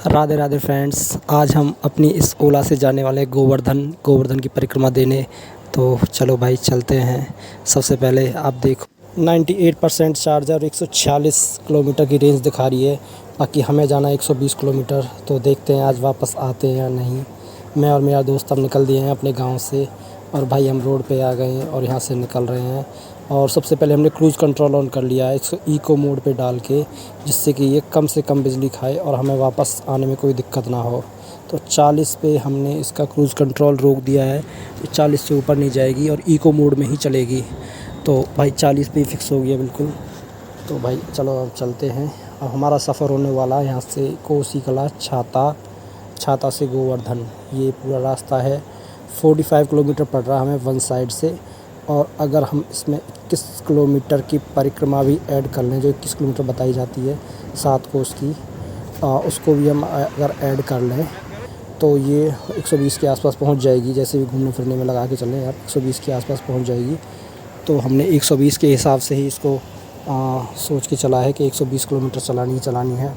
Radhe Radhe friends, आज हम अपनी इस ओला से जाने वाले गोवर्धन की परिक्रमा देने। तो चलो भाई चलते हैं। सबसे पहले आप देखो 98% चार्ज और 146 किलोमीटर की रेंज दिखा रही है। बाकी हमें जाना है 120 किलोमीटर। तो देखते हैं आज वापस आते हैं या नहीं। मैं और मेरा दोस्त अब निकल दिए हैं अपने गांव से और भाई हम रोड पे आ गए हैं और यहाँ से निकल रहे हैं। और सबसे पहले हमने क्रूज़ कंट्रोल ऑन कर लिया है इसको इको मोड पे डाल के, जिससे कि ये कम से कम बिजली खाए और हमें वापस आने में कोई दिक्कत ना हो। तो 40 पे हमने इसका क्रूज़ कंट्रोल रोक दिया है। 40 से ऊपर नहीं जाएगी और इको मोड में ही चलेगी। तो भाई 40 पे ही फिक्स हो गया बिल्कुल। तो भाई चलो अब चलते हैं। अब हमारा सफ़र होने वाला है यहाँ से कोसीकला छाता से गोवर्धन। ये पूरा रास्ता है 45 किलोमीटर पड़ रहा है हमें वन साइड से। और अगर हम इसमें 21 किलोमीटर की परिक्रमा भी ऐड कर लें, जो 21 किलोमीटर बताई जाती है 7 कोस की, उसको भी हम अगर ऐड कर लें तो ये 120 के आसपास पहुंच जाएगी। जैसे भी घूमने फिरने में लगा के चलें यार 120 के आसपास पहुंच जाएगी। तो हमने 120 के हिसाब से ही इसको सोच के चला है कि 120 किलोमीटर चलानी है।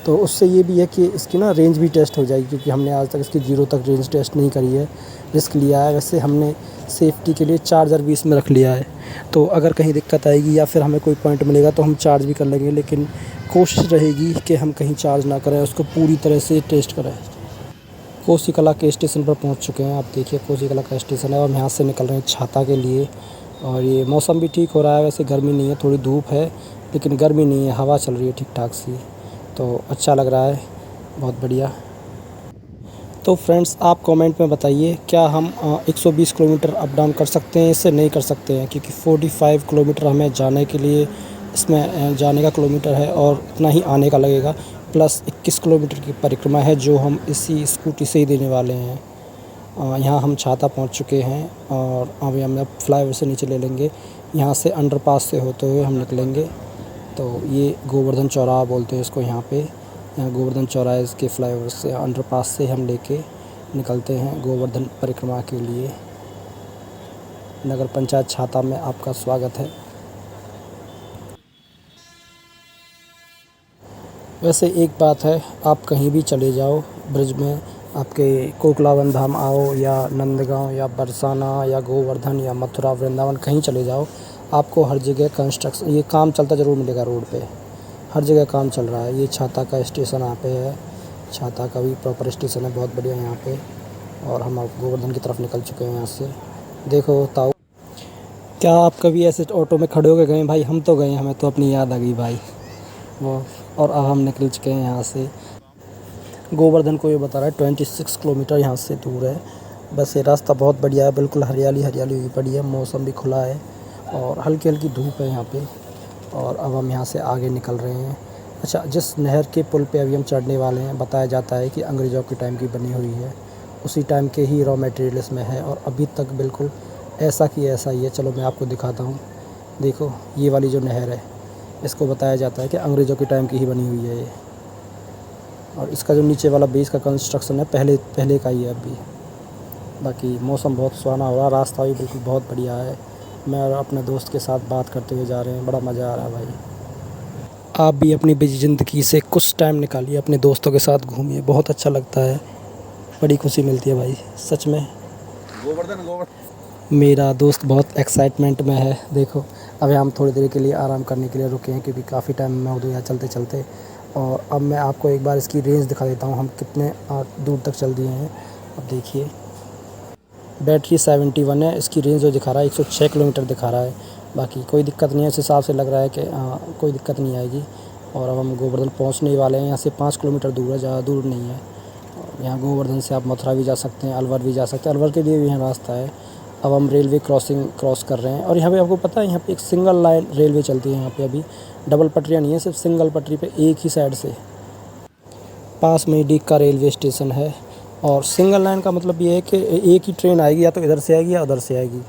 तो उससे ये भी है कि इसकी ना रेंज भी टेस्ट हो जाएगी, क्योंकि हमने आज तक इसकी 0 तक रेंज टेस्ट नहीं करी है, रिस्क लिया है। वैसे हमने सेफ्टी के लिए चार्जर भी इसमें रख लिया है। तो अगर कहीं दिक्कत आएगी या फिर हमें कोई पॉइंट मिलेगा तो हम चार्ज भी कर लेंगे, लेकिन कोशिश रहेगी कि हम कहीं चार्ज ना करें, उसको पूरी तरह से टेस्ट करें। कोसीकला के स्टेशन पर पहुंच चुके हैं। आप देखिए कोसीकला का स्टेशन है और हम यहाँ से निकल रहे हैं छाता के लिए। और ये मौसम भी ठीक हो रहा है, वैसे गर्मी नहीं है, थोड़ी धूप है लेकिन गर्मी नहीं है, हवा चल रही है ठीक ठाक सी। तो अच्छा लग रहा है, बहुत बढ़िया। तो फ्रेंड्स आप कमेंट में बताइए, क्या हम 120 किलोमीटर अप डाउन कर सकते हैं, इससे नहीं कर सकते हैं, क्योंकि 45 किलोमीटर हमें जाने के लिए इसमें जाने का किलोमीटर है और इतना ही आने का लगेगा। प्लस 21 किलोमीटर की परिक्रमा है जो हम इसी स्कूटी से ही देने वाले हैं। यहाँ हम छाता पहुँच चुके हैं और अभी हम फ्लाईओवर से नीचे ले लेंगे। यहाँ से अंडरपास से होते हुए हम निकलेंगे। तो ये गोवर्धन चौराहा बोलते हैं इसको यहाँ पे। यहाँ गोवर्धन चौराहे के फ्लाईओवर से अंडरपास से हम लेके निकलते हैं गोवर्धन परिक्रमा के लिए। नगर पंचायत छाता में आपका स्वागत है। वैसे एक बात है, आप कहीं भी चले जाओ ब्रिज में, आपके कोकलावन धाम आओ या नंदगांव या बरसाना या गोवर्धन या मथुरा वृंदावन, कहीं चले जाओ, आपको हर जगह कंस्ट्रक्शन, ये काम चलता ज़रूर मिलेगा रोड पे। हर जगह काम चल रहा है। ये छाता का स्टेशन यहाँ पे है, छाता का भी प्रॉपर स्टेशन है, बहुत बढ़िया यहाँ पे। और हम अब गोवर्धन की तरफ निकल चुके हैं यहाँ से। देखो ताऊ, क्या आप कभी ऐसे ऑटो में खड़े होकर गए? भाई हम तो गए, हमें तो अपनी याद आ गई भाई वो। और अब हम निकल चुके हैं यहाँ से। गोवर्धन को ये बता रहा है 26 किलोमीटर यहाँ से दूर है। बस ये रास्ता बहुत बढ़िया है, बिल्कुल हरियाली हरियाली हुई पड़ी है, मौसम भी खुला है और हल्की हल्की धूप है यहाँ पे। और अब हम यहाँ से आगे निकल रहे हैं। अच्छा, जिस नहर के पुल पे अभी हम चढ़ने वाले हैं, बताया जाता है कि अंग्रेज़ों के टाइम की बनी हुई है, उसी टाइम के ही रॉ मटेरियल इसमें है और अभी तक बिल्कुल ऐसा की ऐसा ही है। चलो मैं आपको दिखाता हूँ। देखो ये वाली जो नहर है, इसको बताया जाता है कि अंग्रेज़ों के टाइम की ही बनी हुई है ये। और इसका जो नीचे वाला बेस का कंस्ट्रक्शन है पहले का ही है अभी। बाकी मौसम बहुत सुहाना हो रहा, रास्ता भी बिल्कुल बहुत बढ़िया है। मैं और अपने दोस्त के साथ बात करते हुए जा रहे हैं, बड़ा मज़ा आ रहा है भाई। आप भी अपनी बिजी ज़िंदगी से कुछ टाइम निकालिए, अपने दोस्तों के साथ घूमिए, बहुत अच्छा लगता है, बड़ी खुशी मिलती है भाई सच में। गोवर्धन मेरा दोस्त बहुत एक्साइटमेंट में है। देखो अभी हम थोड़ी देर के लिए आराम करने के लिए रुके हैं, क्योंकि काफ़ी टाइम में हो गया चलते चलते। और अब मैं आपको एक बार इसकी रेंज दिखा देता हूँ, हम कितने दूर तक चल दिए हैं। अब देखिए बैटरी 71 है, इसकी रेंज जो दिखा रहा है 106 किलोमीटर दिखा रहा है। बाकी कोई दिक्कत नहीं है, इस हिसाब से लग रहा है कि कोई दिक्कत नहीं आएगी। और अब हम गोवर्धन पहुंचने ही वाले हैं। यहाँ से 5 किलोमीटर दूर है, ज़्यादा दूर नहीं है। और यहाँ गोवर्धन से आप मथुरा भी जा सकते हैं, अलवर भी जा सकते हैं, अलवर के लिए भी यहाँ रास्ता है। अब हम रेलवे क्रॉसिंग क्रॉस कर रहे हैं और यहाँ पे आपको पता है यहाँ पे एक सिंगल लाइन रेलवे चलती है। यहाँ पे अभी डबल पटरियाँ नहीं है, सिर्फ सिंगल पटरी पे एक ही साइड से। पास में ही डीग का रेलवे स्टेशन है। और सिंगल लाइन का मतलब ये है कि एक ही ट्रेन आएगी, या तो इधर से आएगी या उधर से आएगी।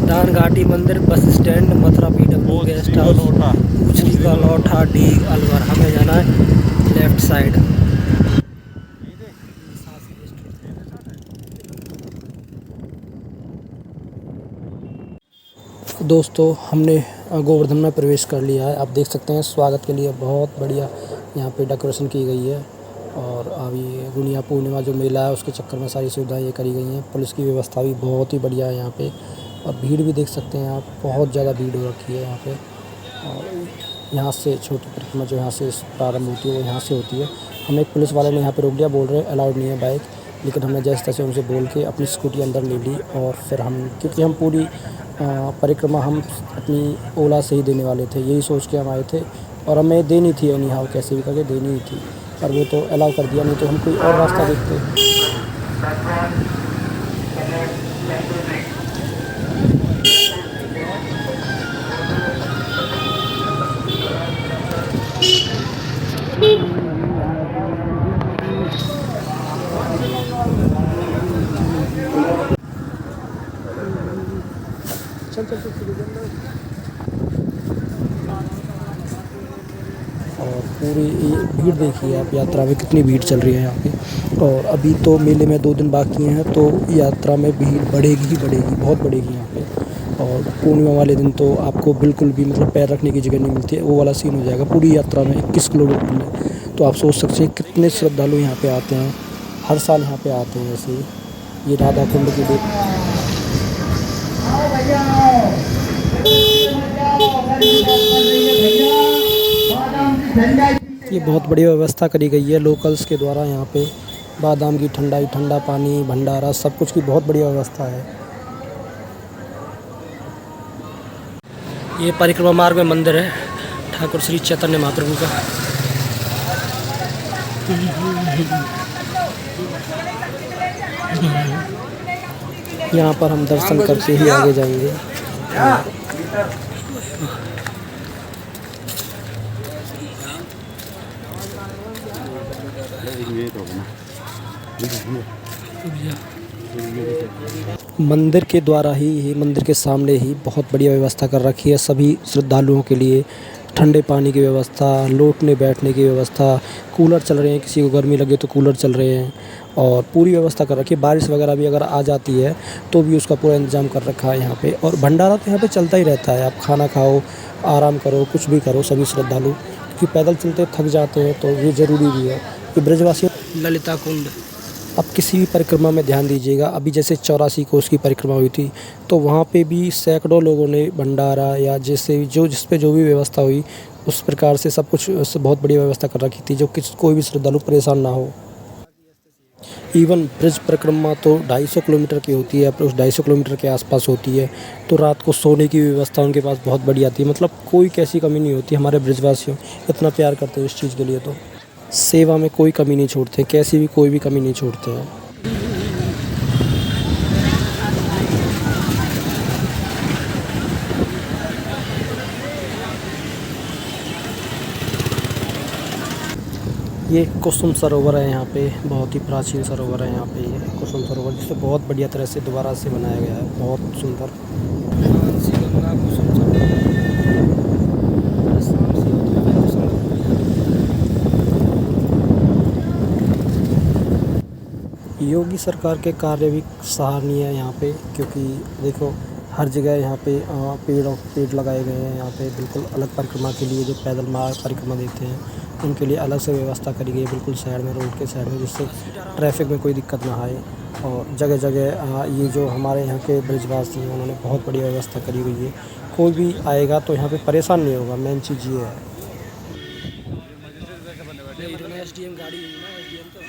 दान घाटी मंदिर, bus stand, Mathura PW guest house, उचरी का लौठा, डीग, अलवर। हमें जाना है लेफ़्ट साइड। दोस्तों हमने गोवर्धन में प्रवेश कर लिया है। आप देख सकते हैं स्वागत के लिए बहुत बढ़िया यहाँ पे डेकोरेशन की गई है। और अभी गुनिया पूर्णिमा जो मेला है उसके चक्कर में सारी सुविधाएं ये करी गई हैं। पुलिस की व्यवस्था भी बहुत ही बढ़िया है यहाँ पे। और भीड़ भी देख सकते हैं आप, बहुत ज़्यादा भीड़ हो रखी है यहाँ पे। और यहाँ से छोटी परिक्रमा जो यहाँ से प्रारंभ होती है वो यहाँ से होती है। हमें एक पुलिस वाले ने यहाँ पे रोक लिया, बोल रहे हैं अलाउड नहीं है बाइक, लेकिन हमने जैसे तैसे उनसे बोल के अपनी स्कूटी अंदर ले ली। और फिर हम, क्योंकि हम पूरी परिक्रमा हम अपनी ओला से ही देने वाले थे, यही सोच के हम आए थे। और हमें देनी थी एनी हाउ, कैसे भी करके देनी ही थी, पर वो तो अलाउ कर दिया, नहीं तो हम कोई और रास्ता देखते। चल चल चल। और पूरी भीड़ देखिए आप, यात्रा में कितनी भीड़ चल रही है यहाँ पे। और अभी तो मेले में 2 दिन बाकी हैं, तो यात्रा में भीड़ बढ़ेगी ही बढ़ेगी, बहुत बढ़ेगी यहाँ पे। और पूर्णिमा वाले दिन तो आपको बिल्कुल भी मतलब पैर रखने की जगह नहीं मिलती है, वो वाला सीन हो जाएगा पूरी यात्रा में 21 किलोमीटर में। तो आप सोच सकते हैं कितने श्रद्धालु यहाँ पे आते हैं, हर साल यहाँ पे आते हैं। ऐसे ही ये राधा कुंड की ये बहुत बढ़िया व्यवस्था करी गई है लोकल्स के द्वारा। यहाँ पे बादाम की ठंडाई, ठंडा पानी, भंडारा, सब कुछ की बहुत बढ़िया व्यवस्था है। ये परिक्रमा मार्ग में मंदिर है ठाकुर श्री चैतन्य महाप्रभु का। यहाँ पर हम दर्शन करके ही आगे जाएंगे। मंदिर के द्वारा ही मंदिर के सामने ही बहुत बढ़िया व्यवस्था कर रखी है सभी श्रद्धालुओं के लिए। ठंडे पानी की व्यवस्था, लोटने बैठने की व्यवस्था, कूलर चल रहे हैं, किसी को गर्मी लगे तो कूलर चल रहे हैं। और पूरी व्यवस्था कर रखी है। बारिश वगैरह भी अगर आ जाती है तो भी उसका पूरा इंतज़ाम कर रखा है यहाँ पे। और भंडारा तो यहाँ पे चलता ही रहता है, आप खाना खाओ, आराम करो, कुछ भी करो सभी श्रद्धालु, क्योंकि पैदल चलते थक जाते हैं, तो ये ज़रूरी भी है कि ब्रजवासियों। ललिता कुंड, अब किसी भी परिक्रमा में ध्यान दीजिएगा, अभी जैसे 84 कोस की परिक्रमा हुई थी, तो वहाँ पे भी सैकड़ों लोगों ने भंडारा या जैसे जो जिस पे जो भी व्यवस्था हुई उस प्रकार से सब कुछ बहुत बढ़िया व्यवस्था कर रखी थी, जो कोई भी श्रद्धालु परेशान ना हो। इवन ब्रज परिक्रमा तो 250 किलोमीटर की होती है, उस 250 किलोमीटर के आसपास होती है। तो रात को सोने की व्यवस्था उनके पास बहुत बढ़िया थी, मतलब कोई कैसी कमी नहीं होती। हमारे ब्रजवासियों इतना प्यार करते हैं इस चीज़ के लिए, तो सेवा में कोई कमी नहीं छोड़ते, कैसी भी कोई भी कमी नहीं छोड़ते हैं। ये कुसुम सरोवर है यहाँ पे, बहुत ही प्राचीन सरोवर है यहाँ पे। ये कुसुम सरोवर जिसे बहुत बढ़िया तरह से दोबारा से बनाया गया है, बहुत सुंदर। योगी सरकार के कार्य भी सराहनीय है यहाँ पे, क्योंकि देखो हर जगह यहाँ पे पेड़ लगाए गए हैं। यहाँ पे बिल्कुल अलग परिक्रमा के लिए जो पैदल मार्ग परिक्रमा देते हैं उनके लिए अलग से व्यवस्था करी गई है, बिल्कुल साइड में, रोड के साइड में, जिससे ट्रैफिक में कोई दिक्कत ना आए। और जगह जगह ये जो हमारे यहाँ के ब्रजवासी हैं उन्होंने बहुत बढ़िया व्यवस्था करी हुई है। कोई भी आएगा तो यहाँ पे परेशान नहीं होगा, मेन चीज़ ये है। एसडीएम गाड़ी है ना, एसडीएम तो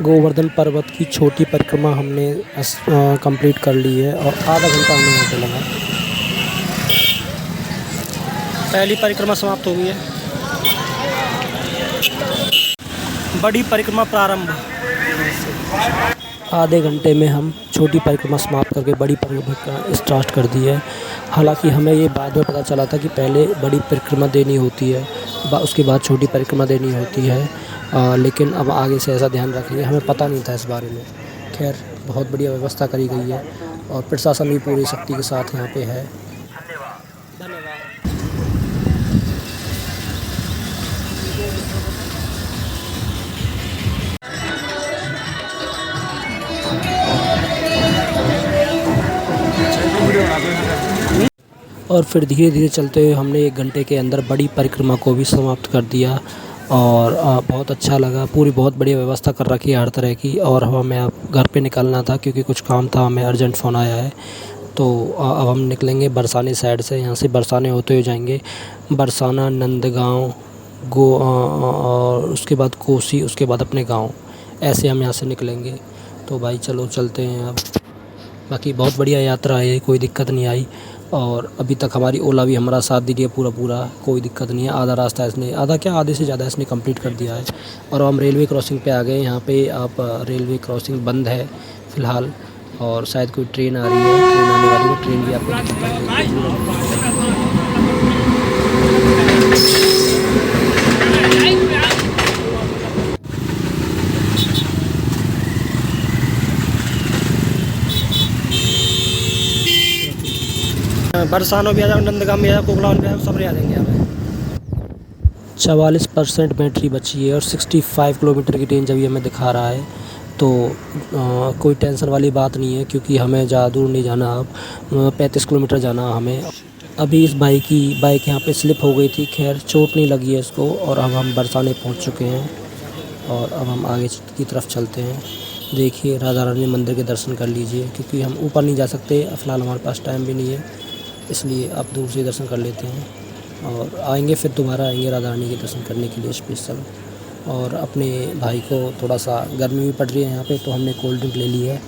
गोवर्धन पर्वत की छोटी परिक्रमा हमने कंप्लीट कर ली है और आधा घंटा हमें यहाँ पे लगा। पहली परिक्रमा समाप्त हो गई है, बड़ी परिक्रमा प्रारंभ। आधे घंटे में हम छोटी परिक्रमा समाप्त करके बड़ी परिक्रमा स्टार्ट कर दी है। हालांकि हमें ये बाद में पता चला था कि पहले बड़ी परिक्रमा देनी होती है, उसके बाद छोटी परिक्रमा देनी होती है। लेकिन अब आगे से ऐसा ध्यान रखेंगे, हमें पता नहीं था इस बारे में। खैर बहुत बढ़िया व्यवस्था करी गई है और प्रशासन भी पूरी शक्ति के साथ यहाँ पे है। धन्यवाद। और फिर धीरे धीरे चलते हुए हमने 1 घंटे के अंदर बड़ी परिक्रमा को भी समाप्त कर दिया। और बहुत अच्छा लगा, पूरी बहुत बढ़िया व्यवस्था कर रखी है हर तरह की। और हमें अब घर पे निकलना था क्योंकि कुछ काम था, हमें अर्जेंट फ़ोन आया है। तो अब हम निकलेंगे बरसाने साइड से, यहाँ से बरसाने होते हुए जाएंगे बरसाना, नंदगांव, और उसके बाद कोसी, उसके बाद अपने गांव। ऐसे हम यहाँ से निकलेंगे। तो भाई चलो चलते हैं अब। बाकी बहुत बढ़िया यात्रा है, कोई दिक्कत नहीं आई। और अभी तक हमारी ओला भी हमारा साथ दे रही है पूरा, कोई दिक्कत नहीं है। आधा रास्ता इसने, आधा क्या, आधे से ज़्यादा इसने कंप्लीट कर दिया है। और हम रेलवे क्रॉसिंग पे आ गए। यहाँ पे आप रेलवे क्रॉसिंग बंद है फ़िलहाल, और शायद कोई ट्रेन आ रही है, ट्रेन आने वाली है। ट्रेन भी आपको बरसानों भी आ जाओ, नंदगांव भी आ जाओ, कोकलावन भी आ जाओ, सब आ जाएंगे यहाँ पे। 44% बैटरी बची है और 65 किलोमीटर की रेंज अभी हमें दिखा रहा है। तो कोई टेंशन वाली बात नहीं है, क्योंकि हमें ज़्यादा दूर नहीं जाना। अब 35 किलोमीटर जाना हमें। अभी इस बाइक यहाँ पे स्लिप हो गई थी, खैर चोट नहीं लगी है इसको। और अब हम बरसाने पहुँच चुके हैं और अब हम आगे की तरफ चलते हैं। देखिए राधा रानी मंदिर के दर्शन कर लीजिए, क्योंकि हम ऊपर नहीं जा सकते फ़िलहाल, हमारे पास टाइम भी नहीं है, इसलिए आप दूर से दर्शन कर लेते हैं। और आएंगे, फिर दोबारा आएंगे राधा रानी के दर्शन करने के लिए स्पेशल। और अपने भाई को थोड़ा सा गर्मी भी पड़ रही है यहाँ पे, तो हमने कोल्ड ड्रिंक ले ली है,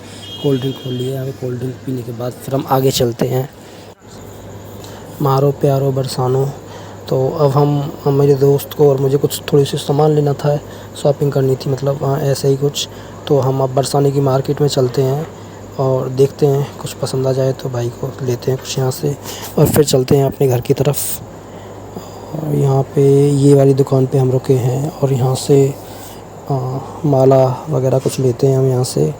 कोल्ड ड्रिंक खोल ली है। यहाँ पे कोल्ड ड्रिंक पीने के बाद फिर हम आगे चलते हैं। मारो प्यारो बरसानो। तो अब हम मेरे दोस्त को और मुझे कुछ थोड़ी सी सामान लेना था, शॉपिंग करनी थी, मतलब ऐसे ही कुछ। तो हम अब बरसाने की मार्केट में चलते हैं और देखते हैं, कुछ पसंद आ जाए तो भाई को लेते हैं कुछ यहाँ से, और फिर चलते हैं अपने घर की तरफ। और यहाँ पे ये वाली दुकान पे हम रुके हैं, और यहाँ से माला वगैरह कुछ लेते हैं हम यहाँ से,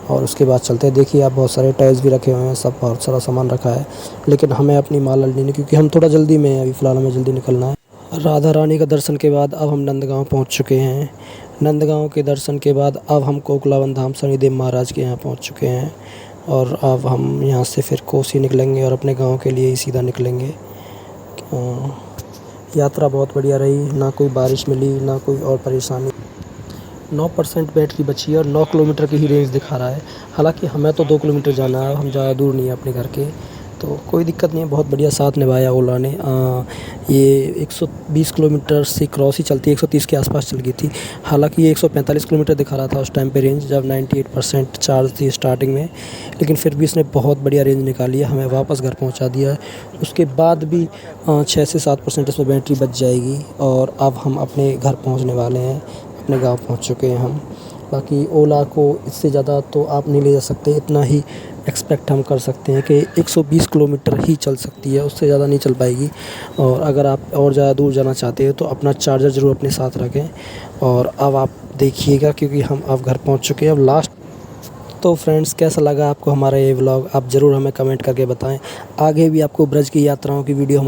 और उसके बाद चलते हैं। देखिए आप, बहुत सारे टॉयज़ भी रखे हुए हैं, सब बहुत सारा सामान रखा है, लेकिन हमें अपनी माला लेनी, क्योंकि हम थोड़ा जल्दी में हैं अभी, फ़िलहाल हमें जल्दी निकलना है। राधा रानी का दर्शन के बाद अब हम नंदगांव पहुँच चुके हैं। नंदगांव के दर्शन के बाद अब हम कोकलावन धाम शनिदेव महाराज के यहाँ पहुँच चुके हैं। और अब हम यहाँ से फिर कोसी निकलेंगे और अपने गांव के लिए ही सीधा निकलेंगे। यात्रा बहुत बढ़िया रही, ना कोई बारिश मिली, ना कोई और परेशानी। 9% बैटरी बची है और 9 किलोमीटर की ही रेंज दिखा रहा है। हालांकि हमें तो 2 किलोमीटर जाना है, हम ज़्यादा दूर नहीं है अपने घर के, तो कोई दिक्कत नहीं है। बहुत बढ़िया साथ निभाया ओला ने। ये 120 किलोमीटर से क्रॉस ही चलती है, 130 के आसपास चल गई थी। हालांकि ये 145 किलोमीटर दिखा रहा था उस टाइम पे रेंज, जब 98% चार्ज थी स्टार्टिंग में, लेकिन फिर भी इसने बहुत बढ़िया रेंज निकाली है, हमें वापस घर पहुंचा दिया है। उसके बाद भी 6 से 7% इसमें बैटरी बच जाएगी। और अब हम अपने घर पहुँचने वाले हैं, अपने गाँव पहुँच चुके हैं हम। बाकी ओला को इससे ज़्यादा तो आप नहीं ले जा सकते, इतना ही एक्सपेक्ट हम कर सकते हैं कि 120 किलोमीटर ही चल सकती है, उससे ज़्यादा नहीं चल पाएगी। और अगर आप और ज़्यादा दूर जाना चाहते हो तो अपना चार्जर ज़रूर अपने साथ रखें। और अब आप देखिएगा, क्योंकि हम अब घर पहुंच चुके हैं, अब लास्ट। तो फ्रेंड्स, कैसा लगा आपको हमारा ये व्लॉग, आप ज़रूर हमें कमेंट करके बताएं। आगे भी आपको ब्रज की यात्राओं की वीडियो